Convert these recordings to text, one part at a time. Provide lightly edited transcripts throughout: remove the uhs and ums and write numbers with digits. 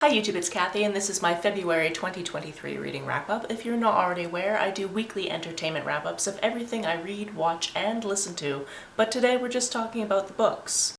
Hi YouTube, it's Kathy, and this is my February 2023 reading wrap-up. If you're not already aware, I do weekly entertainment wrap-ups of everything I read, watch, and listen to, but today we're just talking about the books.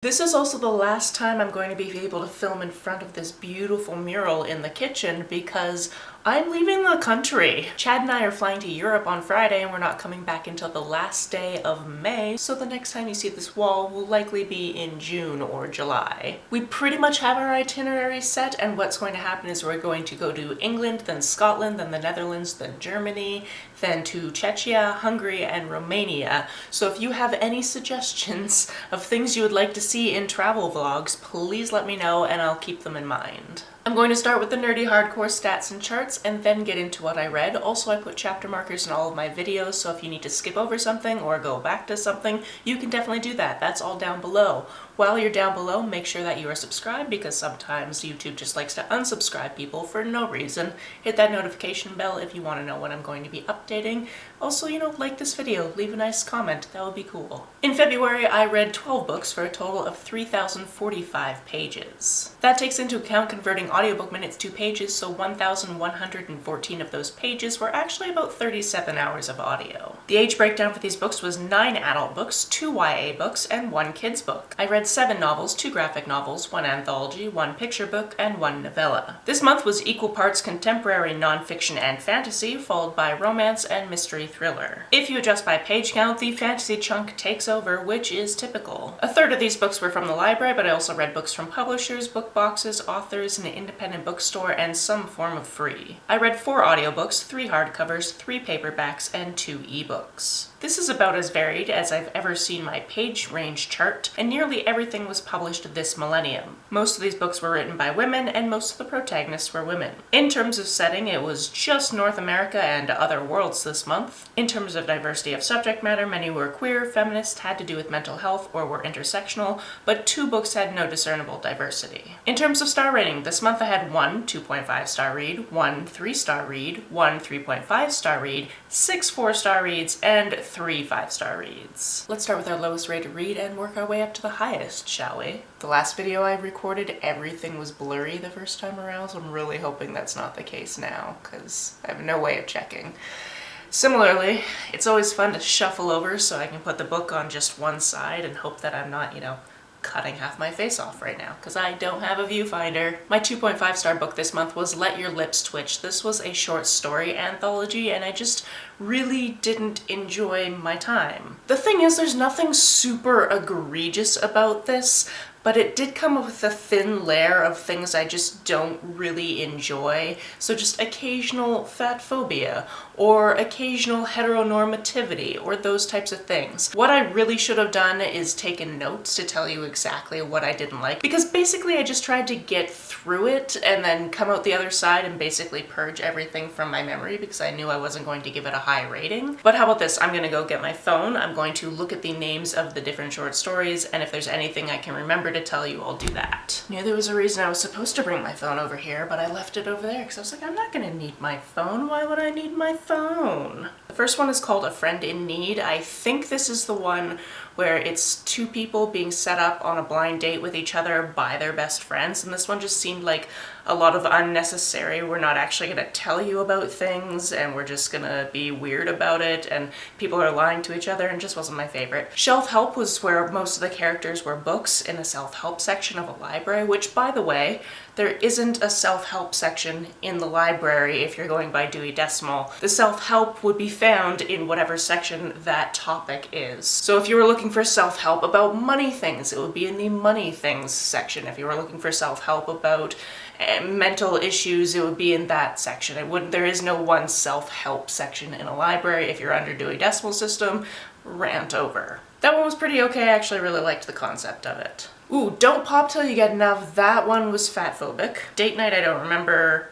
This is also the last time I'm going to be able to film in front of this beautiful mural in the kitchen because I'm leaving the country. Chad and I are flying to Europe on Friday and we're not coming back until the last day of May, so the next time you see this wall will likely be in June or July. We pretty much have our itinerary set, and what's going to happen is we're going to go to England, then Scotland, then the Netherlands, then Germany, then to Czechia, Hungary, and Romania. So if you have any suggestions of things you would like to see in travel vlogs, please let me know and I'll keep them in mind. I'm going to start with the nerdy hardcore stats and charts and then get into what I read. Also, I put chapter markers in all of my videos, so if you need to skip over something or go back to something, you can definitely do that. That's all down below. While you're down below, make sure that you are subscribed because sometimes YouTube just likes to unsubscribe people for no reason. Hit that notification bell if you want to know when I'm going to be updating. Also, like this video, leave a nice comment, that would be cool. In February, I read 12 books for a total of 3,045 pages. That takes into account converting audiobook minutes to pages, so 1,114 of those pages were actually about 37 hours of audio. The age breakdown for these books was 9 adult books, 2 YA books, and 1 kids book. I read 7 novels, 2 graphic novels, 1 anthology, 1 picture book, and 1 novella. This month was equal parts contemporary nonfiction and fantasy, followed by romance and mystery thriller. If you adjust by page count, the fantasy chunk takes over, which is typical. A third of these books were from the library, but I also read books from publishers, book boxes, authors, an independent bookstore, and some form of free. I read 4 audiobooks, 3 hardcovers, 3 paperbacks, and 2 ebooks. This is about as varied as I've ever seen my page range chart, and nearly everything was published this millennium. Most of these books were written by women, and most of the protagonists were women. In terms of setting, it was just North America and other worlds this month. In terms of diversity of subject matter, many were queer, feminist, had to do with mental health, or were intersectional, but 2 books had no discernible diversity. In terms of star rating, this month I had 1 2.5 star read, 1 3-star read, 1 3.5 star read, 6 4-star reads, and 3 5-star reads. Let's start with our lowest rated read and work our way up to the highest, shall we? The last video I recorded, everything was blurry the first time around, so I'm really hoping that's not the case now, because I have no way of checking. Similarly, it's always fun to shuffle over so I can put the book on just one side and hope that I'm not, cutting half my face off right now, because I don't have a viewfinder. My 2.5 star book this month was Let Your Lips Twitch. This was a short story anthology, and I just really didn't enjoy my time. The thing is, there's nothing super egregious about this, but it did come with a thin layer of things I just don't really enjoy. So just occasional fat phobia, or occasional heteronormativity, or those types of things. What I really should have done is taken notes to tell you exactly what I didn't like, because basically I just tried to get through it and then come out the other side and basically purge everything from my memory because I knew I wasn't going to give it a high rating. But how about this? I'm gonna go get my phone, I'm going to look at the names of the different short stories, and if there's anything I can remember to tell you, I'll do that. I knew there was a reason I was supposed to bring my phone over here, but I left it over there because I was like, I'm not gonna need my phone. Why would I need my phone? The first one is called A Friend in Need. I think this is the one where it's 2 people being set up on a blind date with each other by their best friends, and this one just seemed like a lot of unnecessary, we're not actually gonna tell you about things and we're just gonna be weird about it and people are lying to each other, and just wasn't my favorite. Shelf Help was where most of the characters were books in a self-help section of a library, which, by the way, there isn't a self-help section in the library if you're going by Dewey Decimal. The self-help would be found in whatever section that topic is. So if you were looking for self-help about money things, it would be in the money things section. If you were looking for self-help about mental issues, it would be in that section. There is no one self-help section in a library. If you're under Dewey Decimal System, rant over. That one was pretty okay. I actually really liked the concept of it. Ooh, Don't Pop Till You Get Enough. That one was fatphobic. Date Night, I don't remember.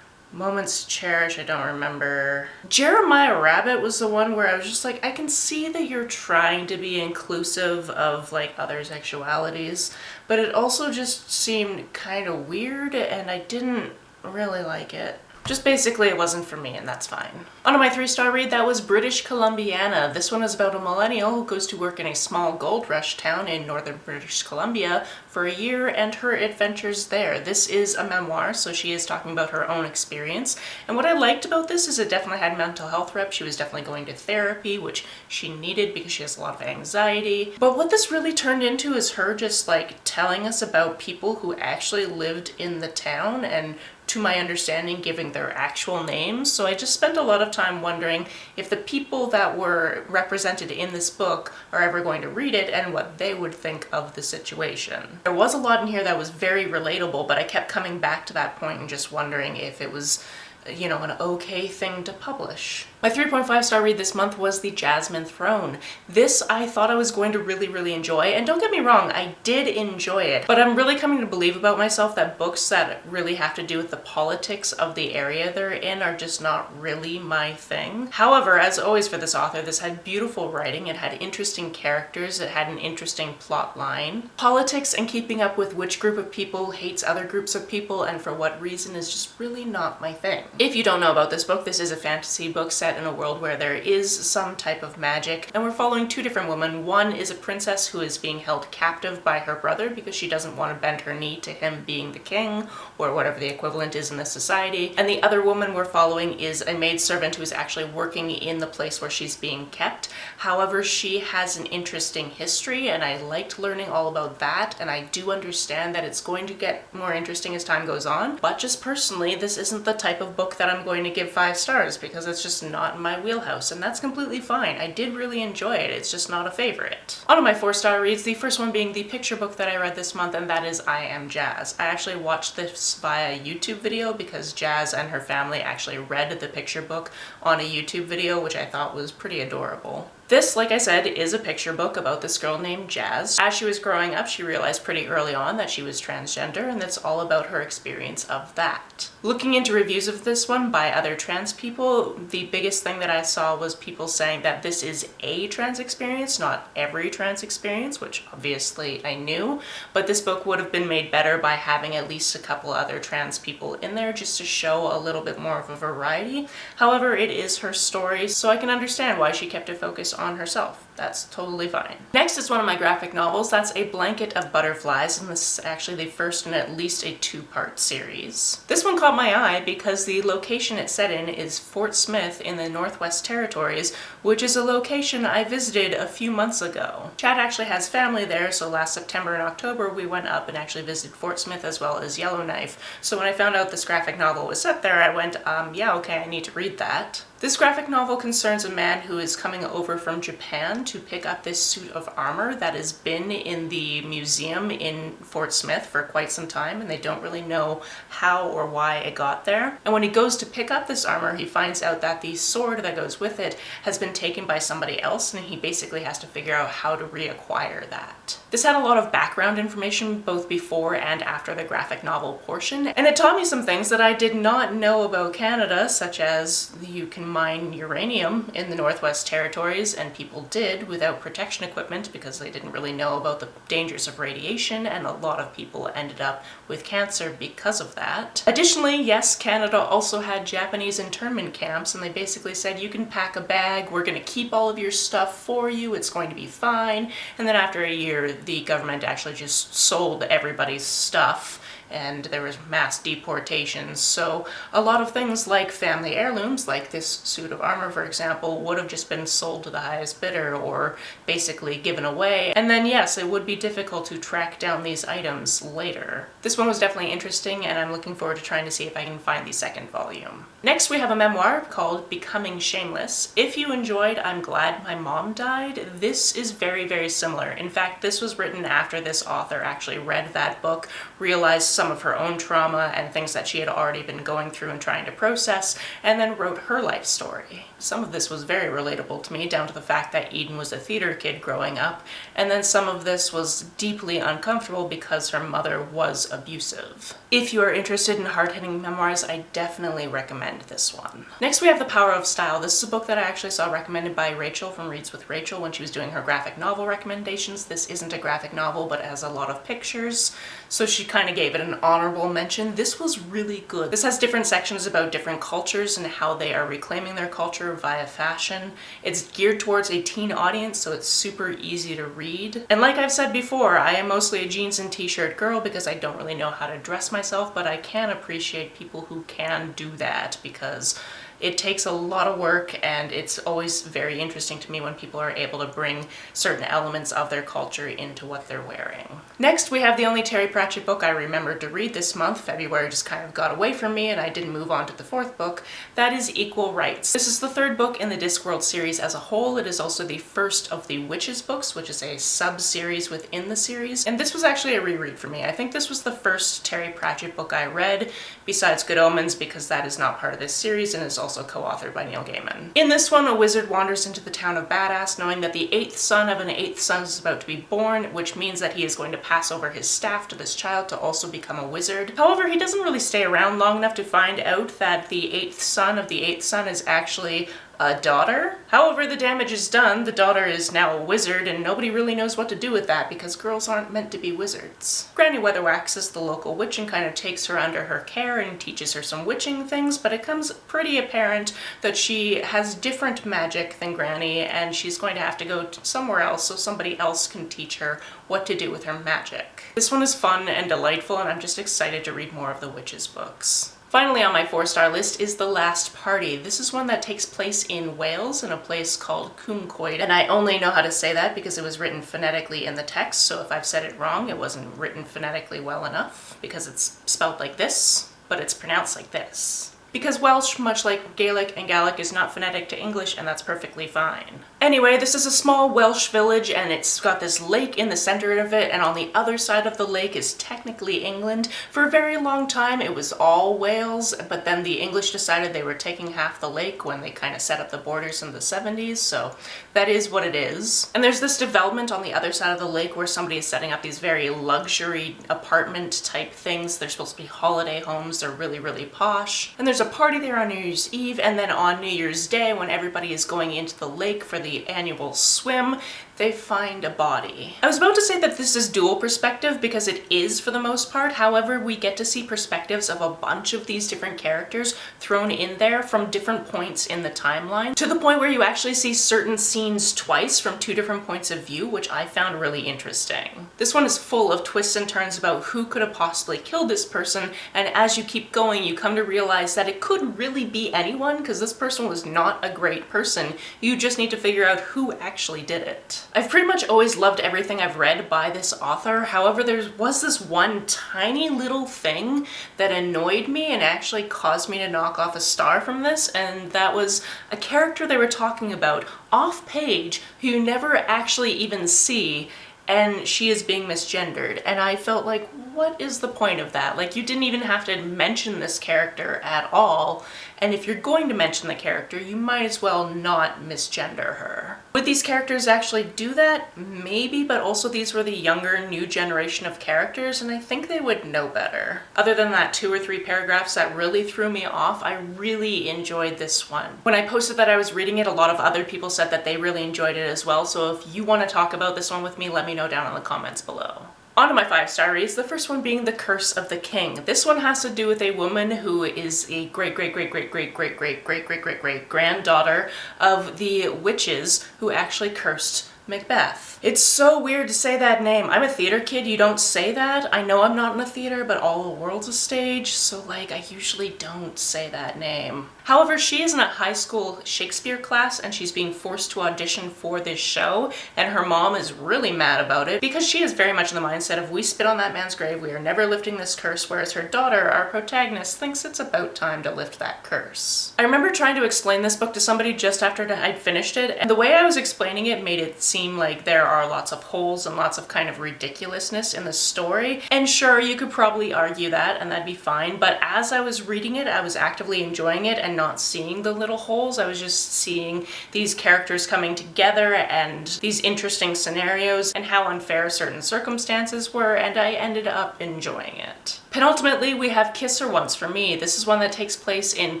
Moments Cherish, I don't remember. Jeremiah Rabbit was the one where I was just like, I can see that you're trying to be inclusive of other sexualities, but it also just seemed kind of weird and I didn't really like it. Just basically it wasn't for me, and that's fine. On to my 3-star read, that was British Columbiana. This one is about a millennial who goes to work in a small gold rush town in northern British Columbia for a year and her adventures there. This is a memoir, so she is talking about her own experience. And what I liked about this is it definitely had mental health rep. She was definitely going to therapy, which she needed because she has a lot of anxiety. But what this really turned into is her just like telling us about people who actually lived in the town and, to my understanding, giving their actual names. So I just spent a lot of time wondering if the people that were represented in this book are ever going to read it and what they would think of the situation. There was a lot in here that was very relatable, but I kept coming back to that point and just wondering if it was, you know, an okay thing to publish. My 3.5-star read this month was The Jasmine Throne. This I thought I was going to really enjoy, and don't get me wrong, I did enjoy it, but I'm really coming to believe about myself that books that really have to do with the politics of the area they're in are just not really my thing. However, as always for this author, this had beautiful writing, it had interesting characters, it had an interesting plot line. Politics and keeping up with which group of people hates other groups of people and for what reason is just really not my thing. If you don't know about this book, this is a fantasy book set in a world where there is some type of magic, and we're following two different women. One is a princess who is being held captive by her brother because she doesn't want to bend her knee to him being the king, or whatever the equivalent is in this society. And the other woman we're following is a maidservant who is actually working in the place where she's being kept. However, she has an interesting history, and I liked learning all about that, and I do understand that it's going to get more interesting as time goes on, but just personally, this isn't the type of book that I'm going to give 5 stars because it's just not in my wheelhouse, and that's completely fine. I did really enjoy it, it's just not a favorite. On to my 4-star reads, the first one being the picture book that I read this month, and that is I Am Jazz. I actually watched this via YouTube video because Jazz and her family actually read the picture book on a YouTube video, which I thought was pretty adorable. This, like I said, is a picture book about this girl named Jazz. As she was growing up, she realized pretty early on that she was transgender, and that's all about her experience of that. Looking into reviews of this one by other trans people, the biggest thing that I saw was people saying that this is a trans experience, not every trans experience, which obviously I knew, but this book would have been made better by having at least a couple other trans people in there just to show a little bit more of a variety. However, it is her story, so I can understand why she kept it focused on herself. That's totally fine. Next is one of my graphic novels. That's A Blanket of Butterflies, and this is actually the first in at least a 2-part series. This one caught my eye because the location it's set in is Fort Smith in the Northwest Territories, which is a location I visited a few months ago. Chad actually has family there, so last September and October we went up and actually visited Fort Smith as well as Yellowknife. So when I found out this graphic novel was set there, I went, yeah, okay, I need to read that. This graphic novel concerns a man who is coming over from Japan to pick up this suit of armor that has been in the museum in Fort Smith for quite some time, and they don't really know how or why it got there. And when he goes to pick up this armor, he finds out that the sword that goes with it has been taken by somebody else, and he basically has to figure out how to reacquire that. This had a lot of background information both before and after the graphic novel portion, and it taught me some things that I did not know about Canada, such as you can mine uranium in the Northwest Territories, and people did without protection equipment because they didn't really know about the dangers of radiation, and a lot of people ended up with cancer because of that. Additionally, yes, Canada also had Japanese internment camps, and they basically said, you can pack a bag, we're going to keep all of your stuff for you, it's going to be fine. And then after a year, the government actually just sold everybody's stuff, and there was mass deportations. So a lot of things like family heirlooms, like this suit of armor for example, would have just been sold to the highest bidder or basically given away. And then yes, it would be difficult to track down these items later. This one was definitely interesting, and I'm looking forward to trying to see if I can find the second volume. Next we have a memoir called Becoming Shameless. If you enjoyed I'm Glad My Mom Died, this is very similar. In fact, this was written after this author actually read that book, realized some of her own trauma and things that she had already been going through and trying to process, and then wrote her life story. Some of this was very relatable to me, down to the fact that Eden was a theater kid growing up, and then some of this was deeply uncomfortable because her mother was abusive. If you are interested in hard-hitting memoirs, I definitely recommend this one. Next we have The Power of Style. This is a book that I actually saw recommended by Rachel from Reads with Rachel when she was doing her graphic novel recommendations. This isn't a graphic novel, but it has a lot of pictures, so she kind of gave it a an honorable mention. This was really good. This has different sections about different cultures and how they are reclaiming their culture via fashion. It's geared towards a teen audience, so it's super easy to read. And like I've said before, I am mostly a jeans and t-shirt girl because I don't really know how to dress myself, but I can appreciate people who can do that because it takes a lot of work, and it's always very interesting to me when people are able to bring certain elements of their culture into what they're wearing. Next, we have the only Terry Pratchett book I remembered to read this month. February just kind of got away from me and I didn't move on to the fourth book. That is Equal Rights. This is the third book in the Discworld series as a whole. It is also the first of the Witches books, which is a sub-series within the series. And this was actually a reread for me. I think this was the first Terry Pratchett book I read, besides Good Omens, because that is not part of this series and is also co-authored by Neil Gaiman. In this one, a wizard wanders into the town of Badass knowing that the 8th son of an 8th son is about to be born, which means that he is going to pass over his staff to this child to also become a wizard. However, he doesn't really stay around long enough to find out that the 8th son of the 8th son is actually a daughter. However, the damage is done. The daughter is now a wizard, and nobody really knows what to do with that because girls aren't meant to be wizards. Granny Weatherwax is the local witch and kind of takes her under her care and teaches her some witching things, but it becomes pretty apparent that she has different magic than Granny, and she's going to have to go somewhere else so somebody else can teach her what to do with her magic. This one is fun and delightful, and I'm just excited to read more of the Witches books. Finally on my 4-star list is The Last Party. This is one that takes place in Wales in a place called Cwm Coed, and I only know how to say that because it was written phonetically in the text, so if I've said it wrong, it wasn't written phonetically well enough because it's spelled like this, but it's pronounced like this. Because Welsh, much like Gaelic and Gaelic, is not phonetic to English, and that's perfectly fine. Anyway, this is a small Welsh village, and it's got this lake in the center of it, and on the other side of the lake is technically England. For a very long time, it was all Wales, but then the English decided they were taking half the lake when they kind of set up the borders in the 70s, so that is what it is. And there's this development on the other side of the lake where somebody is setting up these very luxury apartment type things. They're supposed to be holiday homes, they're really, really posh. And there's a party there on New Year's Eve, and then on New Year's Day, when everybody is going into the lake for the annual swim, they find a body. I was about to say that this is dual perspective because it is for the most part. However, we get to see perspectives of a bunch of these different characters thrown in there from different points in the timeline, to the point where you actually see certain scenes twice from 2 different points of view, which I found really interesting. This one is full of twists and turns about who could have possibly killed this person, and as you keep going, you come to realize that it could really be anyone because this person was not a great person. You just need to figure out who actually did it. I've pretty much always loved everything I've read by this author. However, there was this one tiny little thing that annoyed me and actually caused me to knock off a star from this, and that was a character they were talking about off page who you never actually even see, and she is being misgendered. And I felt like, what is the point of that? Like, you didn't even have to mention this character at all. And if you're going to mention the character, you might as well not misgender her. Would these characters actually do that? Maybe, but also these were the younger, new generation of characters, and I think they would know better. Other than that 2 or 3 paragraphs that really threw me off, I really enjoyed this one. When I posted that I was reading it, a lot of other people said that they really enjoyed it as well, so if you want to talk about this one with me, let me know down in the comments below. On to my 5-star reads, the first one being The Curse of the King. This one has to do with a woman who is a great-great-great-great-great-great-great-great-great-great-granddaughter of the witches who actually cursed Macbeth. It's so weird to say that name. I'm a theater kid, you don't say that. I know I'm not in a theater, but all the world's a stage, so like I usually don't say that name. However, she is in a high school Shakespeare class and she's being forced to audition for this show, and her mom is really mad about it because she is very much in the mindset of, we spit on that man's grave, we are never lifting this curse, whereas her daughter, our protagonist, thinks it's about time to lift that curse. I remember trying to explain this book to somebody just after I'd finished it, and the way I was explaining it made it seem like there are lots of holes and lots of kind of ridiculousness in the story. And sure, you could probably argue that and that'd be fine, but as I was reading it, I was actively enjoying it and not seeing the little holes. I was just seeing these characters coming together and these interesting scenarios and how unfair certain circumstances were, and I ended up enjoying it. Penultimately, we have Kiss Her Once for Me. This is one that takes place in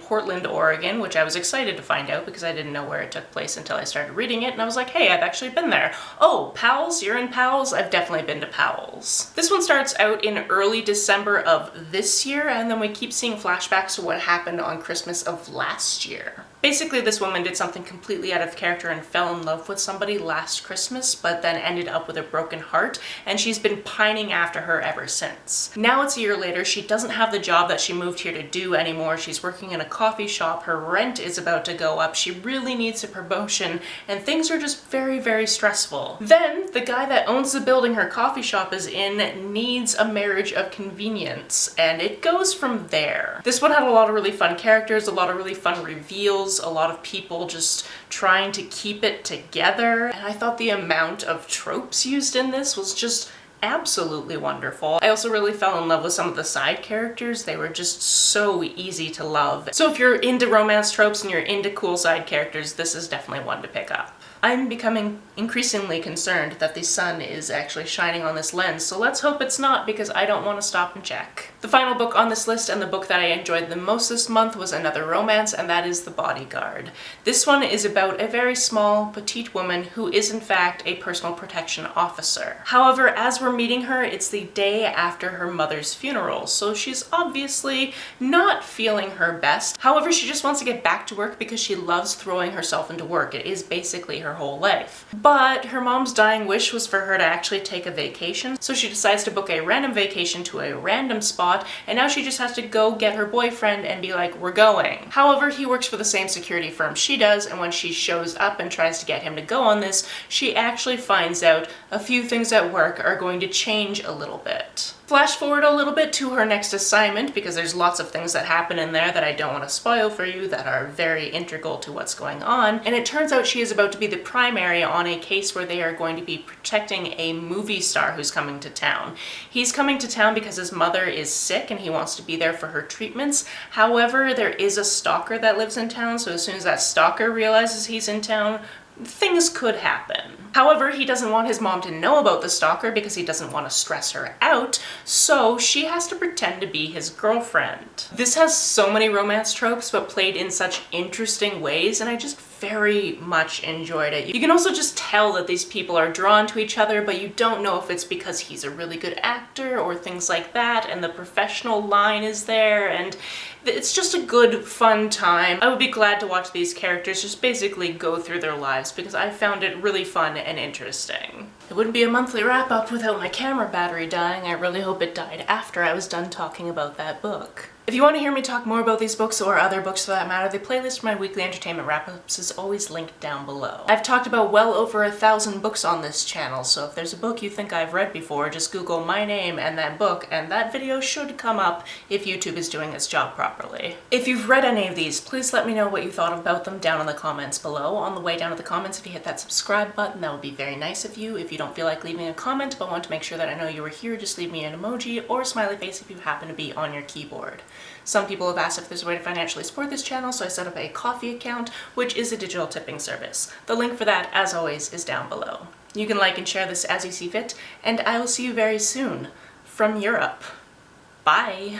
Portland, Oregon, which I was excited to find out because I didn't know where it took place until I started reading it, and I was like, hey, I've actually been there. Oh, Powell's? You're in Powell's? I've definitely been to Powell's. This one starts out in early December of this year, and then we keep seeing flashbacks to what happened on Christmas of last year. Basically, this woman did something completely out of character and fell in love with somebody last Christmas, but then ended up with a broken heart, and she's been pining after her ever since. Now it's a year later, she doesn't have the job that she moved here to do anymore. She's working in a coffee shop, her rent is about to go up, she really needs a promotion, and things are just very, very stressful. Then, the guy that owns the building her coffee shop is in needs a marriage of convenience, and it goes from there. This one had a lot of really fun characters, a lot of really fun reveals, a lot of people just trying to keep it together, and I thought the amount of tropes used in this was just absolutely wonderful. I also really fell in love with some of the side characters. They were just so easy to love. So if you're into romance tropes and you're into cool side characters, this is definitely one to pick up. I'm becoming increasingly concerned that the sun is actually shining on this lens, so let's hope it's not, because I don't want to stop and check. The final book on this list, and the book that I enjoyed the most this month, was another romance, and that is The Bodyguard. This one is about a very small, petite woman who is in fact a personal protection officer. However, as we're meeting her, it's the day after her mother's funeral, so she's obviously not feeling her best. However, she just wants to get back to work because she loves throwing herself into work. It is basically her whole life. But her mom's dying wish was for her to actually take a vacation, so she decides to book a random vacation to a random spot, and now she just has to go get her boyfriend and be like, we're going. However, he works for the same security firm she does, and when she shows up and tries to get him to go on this, she actually finds out a few things at work are going to change a little bit. Flash forward a little bit to her next assignment, because there's lots of things that happen in there that I don't want to spoil for you that are very integral to what's going on, and it turns out she is about to be the primary on a case where they are going to be protecting a movie star who's coming to town. He's coming to town because his mother is sick and he wants to be there for her treatments. However, there is a stalker that lives in town, so as soon as that stalker realizes he's in town, things could happen. However, he doesn't want his mom to know about the stalker because he doesn't want to stress her out, so she has to pretend to be his girlfriend. This has so many romance tropes, but played in such interesting ways, and I just very much enjoyed it. You can also just tell that these people are drawn to each other, but you don't know if it's because he's a really good actor or things like that, and the professional line is there, and it's just a good, fun time. I would be glad to watch these characters just basically go through their lives, because I found it really fun and interesting. It wouldn't be a monthly wrap-up without my camera battery dying. I really hope it died after I was done talking about that book. If you want to hear me talk more about these books, or other books for that matter, the playlist for my weekly entertainment wrap-ups is always linked down below. I've talked about well over 1,000 books on this channel, so if there's a book you think I've read before, just Google my name and that book, and that video should come up if YouTube is doing its job properly. If you've read any of these, please let me know what you thought about them down in the comments below. On the way down to the comments, if you hit that subscribe button, that would be very nice of you. If you don't feel like leaving a comment but want to make sure that I know you were here, just leave me an emoji or a smiley face if you happen to be on your keyboard. Some people have asked if there's a way to financially support this channel, so I set up a Ko-fi account, which is a digital tipping service. The link for that, as always, is down below. You can like and share this as you see fit, and I will see you very soon from Europe. Bye!